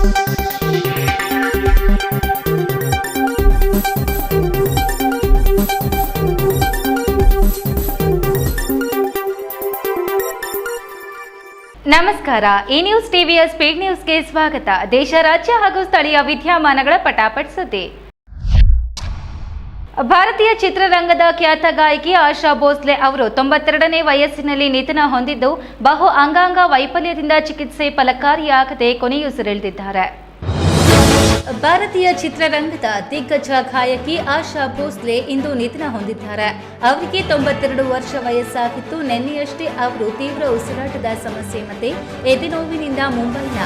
ನಮಸ್ಕಾರ. ಈ ನ್ಯೂಸ್ ಟಿವಿಯ ಸ್ಪೀಡ್ ನ್ಯೂಸ್ಗೆ ಸ್ವಾಗತ. ದೇಶ, ರಾಜ್ಯ ಹಾಗೂ ಸ್ಥಳೀಯ ವಿದ್ಯಮಾನಗಳ ಪಟಾಪಟ್ ಸುದ್ದಿ. ಭಾರತೀಯ ಚಿತ್ರರಂಗದ ಖ್ಯಾತ ಗಾಯಕಿ ಆಶಾ ಭೋಸ್ಲೆ ಅವರು 92ನೇ ವಯಸ್ಸಿನಲ್ಲಿ ನಿಧನ ಹೊಂದಿದ್ದು, ಬಹು ಅಂಗಾಂಗ ವೈಫಲ್ಯದಿಂದ ಚಿಕಿತ್ಸೆ ಫಲಕಾರಿಯಾಗದೆ ಕೊನೆಯುಸಿರೆಳೆದಿದ್ದಾರೆ. ಭಾರತೀಯ ಚಿತ್ರರಂಗದ ದಿಗ್ಗಜ ಗಾಯಕಿ ಆಶಾ ಭೋಸ್ಲೆ ಇಂದು ನಿಧನ ಹೊಂದಿದ್ದಾರೆ. ಅವರಿಗೆ 92 ವರ್ಷ ವಯಸ್ಸಾಗಿತ್ತು. ನಿನ್ನೆಯಷ್ಟೇ ಅವರು ತೀವ್ರ ಉಸಿರಾಟದ ಸಮಸ್ಯೆ ಮತ್ತೆ ಎದೆನೋವಿನಿಂದ ಮುಂಬೈನ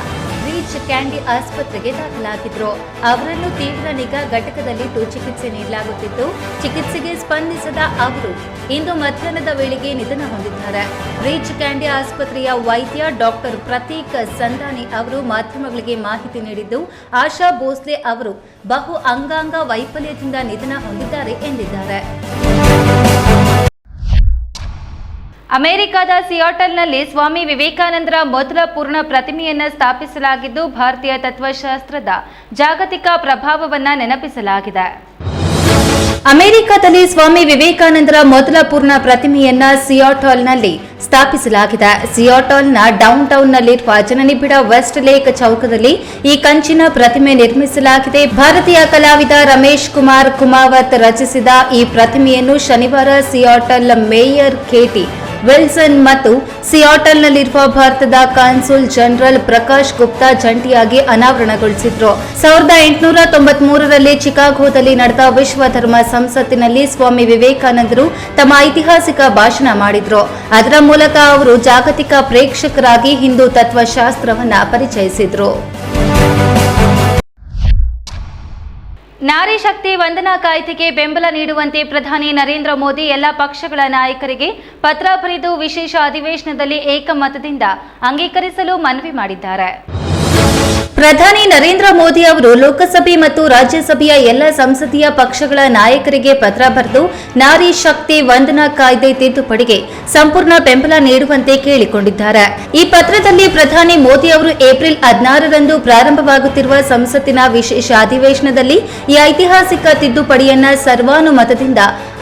ರೀಚ್ ಕ್ಯಾಂಡಿ ಆಸ್ಪತ್ರೆಗೆ ದಾಖಲಾಗಿದ್ರು. ಅವರನ್ನು ತೀವ್ರ ನಿಗಾ ಘಟಕದಲ್ಲಿಟ್ಟು ಚಿಕಿತ್ಸೆ ನೀಡಲಾಗುತ್ತಿತ್ತು. ಚಿಕಿತ್ಸೆಗೆ ಸ್ಪಂದಿಸದ ಅವರು ಇಂದು ಮಧ್ಯಾಹ್ನದ ವೇಳೆಗೆ ನಿಧನ ಹೊಂದಿದ್ದಾರೆ. ರೀಚ್ ಕ್ಯಾಂಡಿ ಆಸ್ಪತ್ರೆಯ ವೈದ್ಯ ಡಾಕ್ಟರ್ ಪ್ರತೀಕ್ ಸಂದಾನಿ ಅವರು ಮಾಧ್ಯಮಗಳಿಗೆ ಮಾಹಿತಿ ನೀಡಿದ್ದು, ಆಶಾ ಭೋಸ್ಲೆ ಅವರು ಬಹು ಅಂಗಾಂಗ ವೈಫಲ್ಯದಿಂದ ನಿಧನ ಹೊಂದಿದ್ದಾರೆ ಎಂದಿದ್ದಾರೆ. ಅಮೆರಿಕದ ಸಿಯಾಟಲ್ನಲ್ಲಿ ಸ್ವಾಮಿ ವಿವೇಕಾನಂದರ ಮೊದಲ ಪೂರ್ಣ ಪ್ರತಿಮೆಯನ್ನು ಸ್ಥಾಪಿಸಲಾಗಿದ್ದು, ಭಾರತೀಯ ತತ್ವಶಾಸ್ತ್ರದ ಜಾಗತಿಕ ಪ್ರಭಾವವನ್ನು ನೆನಪಿಸಲಾಗಿದೆ. ಅಮೆರಿಕದಲ್ಲಿ ಸ್ವಾಮಿ ವಿವೇಕಾನಂದರ ಮೊದಲ ಪೂರ್ಣ ಪ್ರತಿಮೆಯನ್ನ ಸಿಯಾಟಲ್ನಲ್ಲಿ ಸ್ಥಾಪಿಸಲಾಗಿದೆ. ಸಿಯಾಟಲ್ನ ಡೌನ್ ಟೌನ್ನಲ್ಲಿರುವ ಜನನಿಬಿಡ ವೆಸ್ಟ್ ಲೇಕ್ ಚೌಕದಲ್ಲಿ ಈ ಕಂಚಿನ ಪ್ರತಿಮೆ ನಿರ್ಮಿಸಲಾಗಿದೆ. ಭಾರತೀಯ ಕಲಾವಿದ ರಮೇಶ್ ಕುಮಾರ್ ಕುಮಾವತ್ ರಚಿಸಿದ ಈ ಪ್ರತಿಮೆಯನ್ನು ಶನಿವಾರ ಸಿಯಾಟಲ್ ಮೇಯರ್ ಕೆಟಿ ವಿಲ್ಸನ್ ಮತ್ತು ಸಿಯಾಟಲ್ನಲ್ಲಿರುವ ಭಾರತದ ಕಾನ್ಸುಲ್ ಜನರಲ್ ಪ್ರಕಾಶ್ ಗುಪ್ತಾ ಜಂಟಿಯಾಗಿ ಅನಾವರಣಗೊಳಿಸಿದ್ರು. 1893ರಲ್ಲಿ ಚಿಕಾಗೋದಲ್ಲಿ ನಡೆದ ವಿಶ್ವ ಧರ್ಮ ಸಂಸತ್ತಿನಲ್ಲಿ ಸ್ವಾಮಿ ವಿವೇಕಾನಂದರು ತಮ್ಮ ಐತಿಹಾಸಿಕ ಭಾಷಣ ಮಾಡಿದ್ರು. ಅದರ ಮೂಲಕ ಅವರು ಜಾಗತಿಕ ಪ್ರೇಕ್ಷಕರಾಗಿ ಹಿಂದೂ ತತ್ವಶಾಸ್ತ್ರವನ್ನ ಪರಿಚಯಿಸಿದ್ರು. ನಾರಿ ಶಕ್ತಿ ವಂದನಾ ಕಾಯ್ದೆಗೆ ಬೆಂಬಲ ನೀಡುವಂತೆ ಪ್ರಧಾನಿ ನರೇಂದ್ರ ಮೋದಿ ಎಲ್ಲ ಪಕ್ಷಗಳ ನಾಯಕರಿಗೆ ಪತ್ರ ಬರೆದು ವಿಶೇಷ ಅಧಿವೇಶನದಲ್ಲಿ ಏಕಮತದಿಂದ ಅಂಗೀಕರಿಸಲು ಮನವಿ ಮಾಡಿದ್ದಾರೆ. ಪ್ರಧಾನಿ ನರೇಂದ್ರ ಮೋದಿ ಅವರು ಲೋಕಸಭೆ ಮತ್ತು ರಾಜ್ಯಸಭೆಯ ಎಲ್ಲ ಸಂಸದೀಯ ಪಕ್ಷಗಳ ನಾಯಕರಿಗೆ ಪತ್ರ ಬರೆದು ನಾರಿ ಶಕ್ತಿ ವಂದನಾ ಕಾಯ್ದೆ ತಿದ್ದುಪಡಿಗೆ ಸಂಪೂರ್ಣ ಬೆಂಬಲ ನೀಡುವಂತೆ ಕೇಳಿಕೊಂಡಿದ್ದಾರೆ. ಈ ಪತ್ರದಲ್ಲಿ ಪ್ರಧಾನಿ ಮೋದಿ ಅವರು ಏಪ್ರಿಲ್ 16ರಂದು ಪ್ರಾರಂಭವಾಗುತ್ತಿರುವ ಸಂಸತ್ತಿನ ವಿಶೇಷ ಅಧಿವೇಶನದಲ್ಲಿ ಈ ಐತಿಹಾಸಿಕ ತಿದ್ದುಪಡಿಯನ್ನ ಸರ್ವಾನುಮತದಿಂದ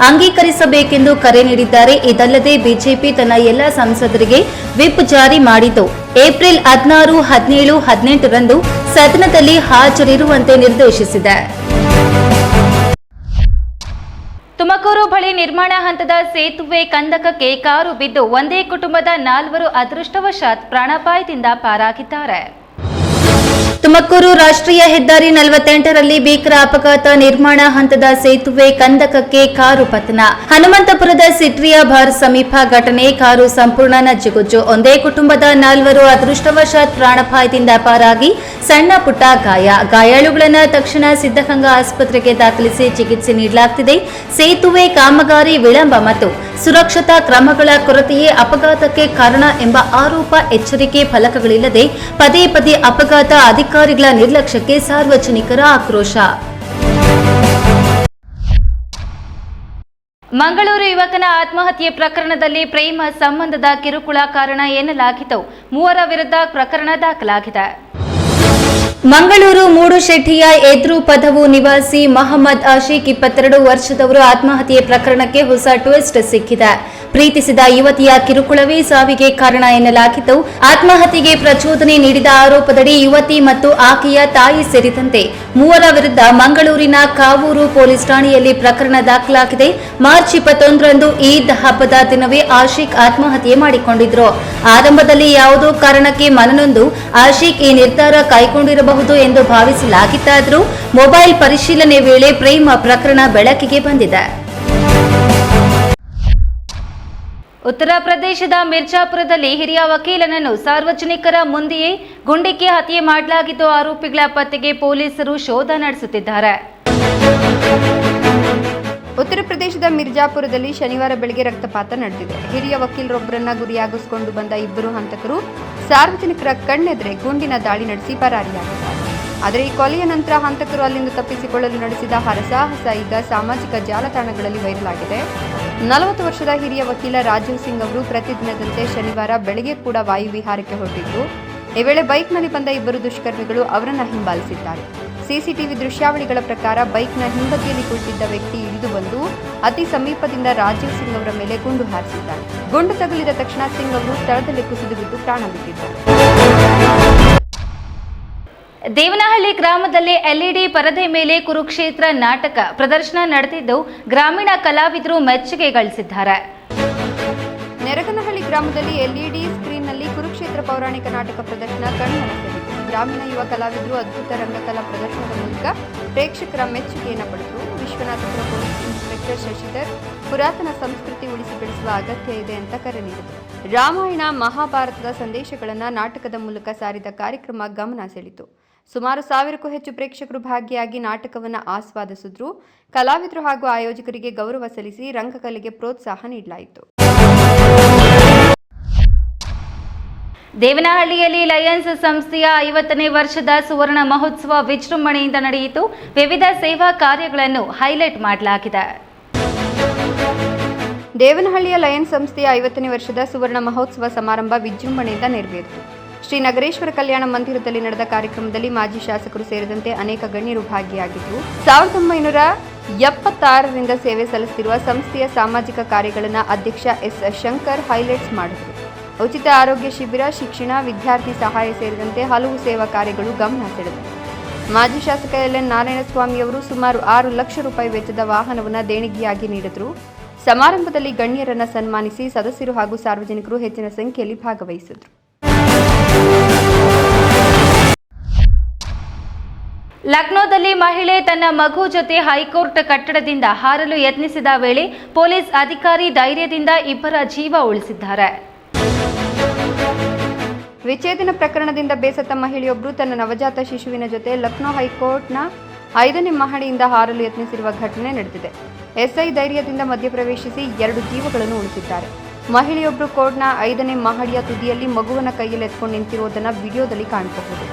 ಅಂಗೀಕರಿಸಬೇಕೆಂದು ಕರೆ ನೀಡಿದ್ದಾರೆ. ಇದಲ್ಲದೆ ಬಿಜೆಪಿ ತನ್ನ ಎಲ್ಲ ಸಂಸದರಿಗೆ ವಿಪ್ ಜಾರಿ ಮಾಡಿದ್ದು, ಏಪ್ರಿಲ್ 16, 17, 18ರಂದು ಸದನದಲ್ಲಿ ಹಾಜರಿರುವಂತೆ ನಿರ್ದೇಶಿಸಿದೆ. ತುಮಕೂರು ಬಳಿ ನಿರ್ಮಾಣ ಹಂತದ ಸೇತುವೆ ಕಂದಕಕ್ಕೆ ಕಾರು ಬಿದ್ದು ಒಂದೇ ಕುಟುಂಬದ 4 ಅದೃಷ್ಟವಶಾತ್ ಪ್ರಾಣಾಪಾಯದಿಂದ ಪಾರಾಗಿದ್ದಾರೆ. ತುಮಕೂರು ರಾಷ್ಟ್ರೀಯ ಹೆದ್ದಾರಿ 48ರಲ್ಲಿ ಭೀಕರ ಅಪಘಾತ. ನಿರ್ಮಾಣ ಹಂತದ ಸೇತುವೆ ಕಂದಕಕ್ಕೆ ಕಾರು ಪತನ. ಹನುಮಂತಪುರದ ಸಿಟ್ರಿಯಾ ಬಾರ್ ಸಮೀಪ ಘಟನೆ. ಕಾರು ಸಂಪೂರ್ಣ ನಜ್ಜುಗುಜ್ಜು. ಒಂದೇ ಕುಟುಂಬದ 4 ಅದೃಷ್ಟವಶಾತ್ ಪ್ರಾಣಾಪಾಯದಿಂದ ಪಾರಾಗಿ ಸಣ್ಣ ಪುಟ್ಟ ಗಾಯ. ಗಾಯಾಳುಗಳನ್ನು ತಕ್ಷಣ ಸಿದ್ಧಗಂಗಾ ಆಸ್ಪತ್ರೆಗೆ ದಾಖಲಿಸಿ ಚಿಕಿತ್ಸೆ ನೀಡಲಾಗುತ್ತಿದೆ. ಸೇತುವೆ ಕಾಮಗಾರಿ ವಿಳಂಬ ಮತ್ತು ಸುರಕ್ಷತಾ ಕ್ರಮಗಳ ಕೊರತೆಯೇ ಅಪಘಾತಕ್ಕೆ ಕಾರಣ ಎಂಬ ಆರೋಪ. ಎಚ್ಚರಿಕೆ ಫಲಕಗಳಿಲ್ಲದೆ ಪದೇ ಪದೇ ಅಪಘಾತ. ಅಧಿಕಾರಿಗಳ ನಿರ್ಲಕ್ಷ್ಯಕ್ಕೆ ಸಾರ್ವಜನಿಕರ ಆಕ್ರೋಶ. ಮಂಗಳೂರು ಯುವಕನ ಆತ್ಮಹತ್ಯೆ ಪ್ರಕರಣದಲ್ಲಿ ಪ್ರೇಮ ಸಂಬಂಧದ ಕಿರುಕುಳ ಕಾರಣ ಎನ್ನಲಾಗಿದ್ದು, 3 ವಿರುದ್ಧ ಪ್ರಕರಣ ದಾಖಲಾಗಿದೆ. ಮಂಗಳೂರು ಮೂಡುಶೆಟ್ಟಿಯ ಎದುರು ಪದವು ನಿವಾಸಿ ಮಹಮ್ಮದ್ ಆಶಿಕ್ 22 ವರ್ಷದವರು ಆತ್ಮಹತ್ಯೆ ಪ್ರಕರಣಕ್ಕೆ ಹೊಸ ಟ್ವಿಸ್ಟ್ ಸಿಕ್ಕಿದೆ. ಪ್ರೀತಿಸಿದ ಯುವತಿಯ ಕಿರುಕುಳವೇ ಸಾವಿಗೆ ಕಾರಣ ಎನ್ನಲಾಗಿದ್ದು, ಆತ್ಮಹತ್ಯೆಗೆ ಪ್ರಚೋದನೆ ನೀಡಿದ ಆರೋಪದಡಿ ಯುವತಿ ಮತ್ತು ಆಕೆಯ ತಾಯಿ ಸೇರಿದಂತೆ 3 ವಿರುದ್ಧ ಮಂಗಳೂರಿನ ಕಾವೂರು ಪೊಲೀಸ್ ಠಾಣೆಯಲ್ಲಿ ಪ್ರಕರಣ ದಾಖಲಾಗಿದೆ. ಮಾರ್ಚ್ 21ರಂದು ಈದ್ ಹಬ್ಬದ ದಿನವೇ ಆಶಿಕ್ ಆತ್ಮಹತ್ಯೆ ಮಾಡಿಕೊಂಡಿದ್ರು. ಆರಂಭದಲ್ಲಿ ಯಾವುದೋ ಕಾರಣಕ್ಕೆ ಮನನೊಂದು ಆಶಿಕ್ ಈ ನಿರ್ಧಾರ ಕೈಗೊಂಡಿರಬಹುದು ಎಂದು ಭಾವಿಸಲಾಗಿತ್ತಾದರೂ ಮೊಬೈಲ್ ಪರಿಶೀಲನೆ ವೇಳೆ ಪ್ರೇಮ ಪ್ರಕರಣ ಬೆಳಕಿಗೆ ಬಂದಿದೆ. ಉತ್ತರ ಪ್ರದೇಶದ ಮಿರ್ಜಾಪುರದಲ್ಲಿ ಹಿರಿಯ ವಕೀಲನನ್ನು ಸಾರ್ವಜನಿಕರ ಮುಂದೆಯೇ ಗುಂಡಿಕ್ಕಿ ಹತ್ಯೆ ಮಾಡಲಾಗಿದ್ದು, ಆರೋಪಿಗಳ ಪತ್ತೆಗೆ ಪೊಲೀಸರು ಶೋಧ ನಡೆಸುತ್ತಿದ್ದಾರೆ. ಉತ್ತರ ಪ್ರದೇಶದ ಮಿರ್ಜಾಪುರದಲ್ಲಿ ಶನಿವಾರ ಬೆಳಗ್ಗೆ ರಕ್ತಪಾತ ನಡೆದಿದೆ. ಹಿರಿಯ ವಕೀಲರೊಬ್ಬರನ್ನ ಗುರಿಯಾಗಿಸಿಕೊಂಡು ಬಂದ 2 ಹಂತಕರು ಸಾರ್ವಜನಿಕರ ಕಣ್ಣೆದುರೆ ಗುಂಡಿನ ದಾಳಿ ನಡೆಸಿ ಪರಾರಿಯಾಗಿದ್ದಾರೆ. ಆದರೆ ಈ ಕೊಲೆಯ ನಂತರ ಹಂತಕರು ಅಲ್ಲಿಂದ ತಪ್ಪಿಸಿಕೊಳ್ಳಲು ನಡೆಸಿದ ಹರಸಾಹಸ ಈಗ ಸಾಮಾಜಿಕ ಜಾಲತಾಣಗಳಲ್ಲಿ ವೈರಲ್ ಆಗಿದೆ. 40 ವರ್ಷದ ಹಿರಿಯ ವಕೀಲ ರಾಜೀವ್ ಸಿಂಗ್ ಅವರು ಪ್ರತಿದಿನದಂತೆ ಶನಿವಾರ ಬೆಳಗ್ಗೆ ಕೂಡ ವಾಯುವಿಹಾರಕ್ಕೆ ಹೊರಟಿದ್ದು, ಈ ವೇಳೆ ಬೈಕ್ನಲ್ಲಿ ಬಂದ ಇಬ್ಬರು ದುಷ್ಕರ್ಮಿಗಳು ಅವರನ್ನು ಹಿಂಬಾಲಿಸಿದ್ದಾರೆ. ಸಿಸಿಟಿವಿ ದೃಶ್ಯಾವಳಿಗಳ ಪ್ರಕಾರ ಬೈಕ್ನ ಹಿಂಬದಿಯಲ್ಲಿ ಕುಳಿತಿದ್ದ ವ್ಯಕ್ತಿ ಇಳಿದು ಬಂದು ಅತಿ ಸಮೀಪದಿಂದ ರಾಜೀವ್ ಸಿಂಗ್ ಅವರ ಮೇಲೆ ಗುಂಡು ಹಾರಿಸಿದ್ದಾರೆ. ಗುಂಡು ತಗುಲಿದ ತಕ್ಷಣ ಸಿಂಗ್ ಅವರು ಸ್ಥಳದಲ್ಲಿ ಕುಸಿದು ಬಿದ್ದು ಪ್ರಾಣ ಬಿಟ್ಟಿದ್ದಾರೆ. ದೇವನಹಳ್ಳಿ ಗ್ರಾಮದಲ್ಲಿ ಎಲ್ಇಡಿ ಪರದೆ ಮೇಲೆ ಕುರುಕ್ಷೇತ್ರ ನಾಟಕ ಪ್ರದರ್ಶನ ನಡೆದಿದ್ದು ಗ್ರಾಮೀಣ ಕಲಾವಿದರು ಮೆಚ್ಚುಗೆ ಗಳಿಸಿದ್ದಾರೆ. ನೆರಗನಹಳ್ಳಿ ಗ್ರಾಮದಲ್ಲಿ ಎಲ್ಇಡಿ ಸ್ಕ್ರೀನ್ನಲ್ಲಿ ಕುರುಕ್ಷೇತ್ರ ಪೌರಾಣಿಕ ನಾಟಕ ಪ್ರದರ್ಶನ ಕಣ್ಮನ ಸೆಳೆಯಿತು. ಗ್ರಾಮೀಣ ಯುವ ಕಲಾವಿದರು ಅದ್ಭುತ ರಂಗಕಲಾ ಪ್ರದರ್ಶನದ ಮೂಲಕ ಪ್ರೇಕ್ಷಕರ ಮೆಚ್ಚುಗೆಯನ್ನು ಪಡೆದರು. ವಿಶ್ವನಾಥಪುರ ಪೊಲೀಸ್ ಇನ್ಸ್ಪೆಕ್ಟರ್ ಶಶಿಧರ್ ಪುರಾತನ ಸಂಸ್ಕೃತಿ ಉಳಿಸಿ ಬೆಳೆಸುವ ಅಗತ್ಯ ಇದೆ ಅಂತ ಕರೆ ನೀಡಿದರು. ರಾಮಾಯಣ ಮಹಾಭಾರತದ ಸಂದೇಶಗಳನ್ನು ನಾಟಕದ ಮೂಲಕ ಸಾರಿದ ಕಾರ್ಯಕ್ರಮ ಗಮನ ಸೆಳೆಯಿತು. ಸುಮಾರು 1000ಕ್ಕೂ ಹೆಚ್ಚು ಪ್ರೇಕ್ಷಕರು ಭಾಗಿಯಾಗಿ ನಾಟಕವನ್ನು ಆಸ್ವಾದಿಸಿದ್ರು. ಕಲಾವಿದರು ಹಾಗೂ ಆಯೋಜಕರಿಗೆ ಗೌರವ ಸಲ್ಲಿಸಿ ರಂಗಕಲೆಗೆ ಪ್ರೋತ್ಸಾಹ ನೀಡಲಾಯಿತು. ದೇವನಹಳ್ಳಿಯಲ್ಲಿ ಲಯನ್ಸ್ ಸಂಸ್ಥೆಯ 50ನೇ ವರ್ಷದ ಸುವರ್ಣ ಮಹೋತ್ಸವ ವಿಜೃಂಭಣೆಯಿಂದ ನಡೆಯಿತು. ವಿವಿಧ ಸೇವಾ ಕಾರ್ಯಗಳನ್ನು ಹೈಲೈಟ್ ಮಾಡಲಾಗಿದೆ. ದೇವನಹಳ್ಳಿಯ ಲಯನ್ಸ್ ಸಂಸ್ಥೆಯ 50ನೇ ವರ್ಷದ ಸುವರ್ಣ ಮಹೋತ್ಸವ ಸಮಾರಂಭ ವಿಜೃಂಭಣೆಯಿಂದ ನೆರವೇರಿತು. ಶ್ರೀ ನಗರೇಶ್ವರ ಕಲ್ಯಾಣ ಮಂದಿರದಲ್ಲಿ ನಡೆದ ಕಾರ್ಯಕ್ರಮದಲ್ಲಿ ಮಾಜಿ ಶಾಸಕರು ಸೇರಿದಂತೆ ಅನೇಕ ಗಣ್ಯರು ಭಾಗಿಯಾಗಿದ್ದರು. 1976ರಿಂದ ಸೇವೆ ಸಲ್ಲಿಸುತ್ತಿರುವ ಸಂಸ್ಥೆಯ ಸಾಮಾಜಿಕ ಕಾರ್ಯಗಳನ್ನು ಅಧ್ಯಕ್ಷ ಎಸ್ ಶಂಕರ್ ಹೈಲೈಟ್ಸ್ ಮಾಡಿದರು. ಉಚಿತ ಆರೋಗ್ಯ ಶಿಬಿರ, ಶಿಕ್ಷಣ, ವಿದ್ಯಾರ್ಥಿ ಸಹಾಯ ಸೇರಿದಂತೆ ಹಲವು ಸೇವಾ ಕಾರ್ಯಗಳು ಗಮನ ಸೆಳೆದವು. ಮಾಜಿ ಶಾಸಕ ಎಲ್ಎನ್ ನಾರಾಯಣಸ್ವಾಮಿಯವರು ಸುಮಾರು 6 ಲಕ್ಷ ರೂಪಾಯಿ ವೆಚ್ಚದ ವಾಹನವನ್ನು ದೇಣಿಗೆಯಾಗಿ ನೀಡಿದರು. ಸಮಾರಂಭದಲ್ಲಿ ಗಣ್ಯರನ್ನು ಸನ್ಮಾನಿಸಿ ಸದಸ್ಯರು ಹಾಗೂ ಸಾರ್ವಜನಿಕರು ಹೆಚ್ಚಿನ ಸಂಖ್ಯೆಯಲ್ಲಿ ಭಾಗವಹಿಸಿದರು. ಲಕ್ನೋದಲ್ಲಿ ಮಹಿಳೆ ತನ್ನ ಮಗು ಜೊತೆ ಹೈಕೋರ್ಟ್ ಕಟ್ಟಡದಿಂದ ಹಾರಲು ಯತ್ನಿಸಿದ ವೇಳೆ ಪೊಲೀಸ್ ಅಧಿಕಾರಿ ಧೈರ್ಯದಿಂದ ಇಬ್ಬರ ಜೀವ ಉಳಿಸಿದ್ದಾರೆ. ವಿಚ್ಛೇದನ ಪ್ರಕರಣದಿಂದ ಬೇಸತ್ತ ಮಹಿಳೆಯೊಬ್ಬರು ತನ್ನ ನವಜಾತ ಶಿಶುವಿನ ಜೊತೆ ಲಕ್ನೋ ಹೈಕೋರ್ಟ್ನ 5ನೇ ಮಹಡಿಯಿಂದ ಹಾರಲು ಯತ್ನಿಸಿರುವ ಘಟನೆ ನಡೆದಿದೆ. ಎಸ್ಐ ಧೈರ್ಯದಿಂದ ಮಧ್ಯಪ್ರವೇಶಿಸಿ 2 ಜೀವಗಳನ್ನು ಉಳಿಸಿದ್ದಾರೆ. ಮಹಿಳೆಯೊಬ್ಬರು ಕೋರ್ಟ್ನ 5ನೇ ಮಹಡಿಯ ತುದಿಯಲ್ಲಿ ಮಗುವನ್ನ ಕೈಯಲ್ಲಿ ಎತ್ಕೊಂಡು ನಿಂತಿರುವುದನ್ನು ವಿಡಿಯೋದಲ್ಲಿ ಕಾಣಬಹುದು.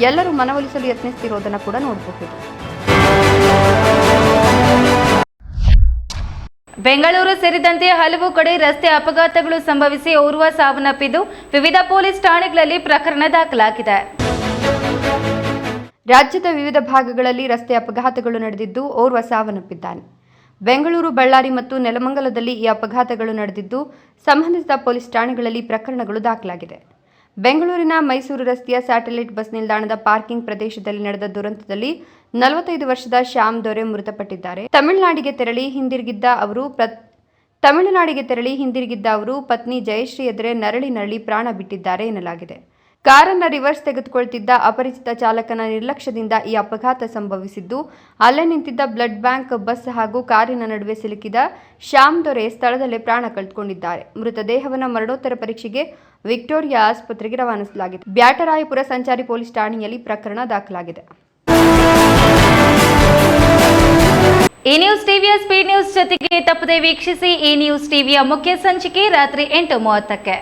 ಎಲ್ಲರೂ ಮನವೊಲಿಸಲು ಯತ್ನಿಸುತ್ತಿರುವುದನ್ನು ಕೂಡ ನೋಡಬಹುದು. ಬೆಂಗಳೂರು ಸೇರಿದಂತೆ ಹಲವು ಕಡೆ ರಸ್ತೆ ಅಪಘಾತಗಳು ಸಂಭವಿಸಿ ಓರ್ವ ಸಾವನ್ನಪ್ಪಿದ್ದು ವಿವಿಧ ಪೊಲೀಸ್ ಠಾಣೆಗಳಲ್ಲಿ ಪ್ರಕರಣ ದಾಖಲಾಗಿದೆ. ರಾಜ್ಯದ ವಿವಿಧ ಭಾಗಗಳಲ್ಲಿ ರಸ್ತೆ ಅಪಘಾತಗಳು ನಡೆದಿದ್ದು ಓರ್ವ ಸಾವನ್ನಪ್ಪಿದ್ದಾನೆ. ಬೆಂಗಳೂರು, ಬಳ್ಳಾರಿ ಮತ್ತು ನೆಲಮಂಗಲದಲ್ಲಿ ಈ ಅಪಘಾತಗಳು ನಡೆದಿದ್ದು ಸಂಬಂಧಿಸಿದ ಪೊಲೀಸ್ ಠಾಣೆಗಳಲ್ಲಿ ಪ್ರಕರಣಗಳು ದಾಖಲಾಗಿದೆ. ಬೆಂಗಳೂರಿನ ಮೈಸೂರು ರಸ್ತೆಯ ಸ್ಯಾಟಲೈಟ್ ಬಸ್ ನಿಲ್ದಾಣದ ಪಾರ್ಕಿಂಗ್ ಪ್ರದೇಶದಲ್ಲಿ ನಡೆದ ದುರಂತದಲ್ಲಿ 45 ವರ್ಷದ ಶ್ಯಾಮ್ ದೊರೆ ಮೃತಪಟ್ಟಿದ್ದಾರೆ. ತಮಿಳುನಾಡಿಗೆ ತೆರಳಿ ಹಿಂದಿರುಗಿದ್ದ ಅವರು ಪತ್ನಿ ಜಯಶ್ರೀ ಎದುರೇ ನರಳಿ ಪ್ರಾಣ ಬಿಟ್ಟಿದ್ದಾರೆ ಎನ್ನಲಾಗಿದೆ. ಕಾರನ್ನು ರಿವರ್ಸ್ ತೆಗೆದುಕೊಳ್ತಿದ್ದ ಅಪರಿಚಿತ ಚಾಲಕನ ನಿರ್ಲಕ್ಷ್ಯದಿಂದ ಈ ಅಪಘಾತ ಸಂಭವಿಸಿದ್ದು, ಅಲ್ಲೇ ನಿಂತಿದ್ದ ಬ್ಲಡ್ ಬ್ಯಾಂಕ್ ಬಸ್ ಹಾಗೂ ಕಾರಿನ ನಡುವೆ ಸಿಲುಕಿದ ಶ್ಯಾಮ್ ದೊರೆ ಸ್ಥಳದಲ್ಲೇ ಪ್ರಾಣ ಕಳೆದುಕೊಂಡಿದ್ದಾರೆ. ಮೃತದೇಹವನ್ನು ಮರಣೋತ್ತರ ಪರೀಕ್ಷೆಗೆ ವಿಕ್ಟೋರಿಯಾ ಆಸ್ಪತ್ರೆಗೆ ರವಾನಿಸಲಾಗಿದೆ. ಬ್ಯಾಟರಾಯಪುರ ಸಂಚಾರಿ ಪೊಲೀಸ್ ಠಾಣೆಯಲ್ಲಿ ಪ್ರಕರಣ ದಾಖಲಾಗಿದೆ. ಈ ನ್ಯೂಸ್ ಟಿವಿಯ ಸ್ಪೀಡ್ ನ್ಯೂಸ್ ಜೊತೆಗೆ ತಪ್ಪದೆ ವೀಕ್ಷಿಸಿ. ಈ ನ್ಯೂಸ್ ಟಿವಿಯ ಮುಖ್ಯ ಸಂಚಿಕೆ ರಾತ್ರಿ 8:30ಕ್ಕೆ.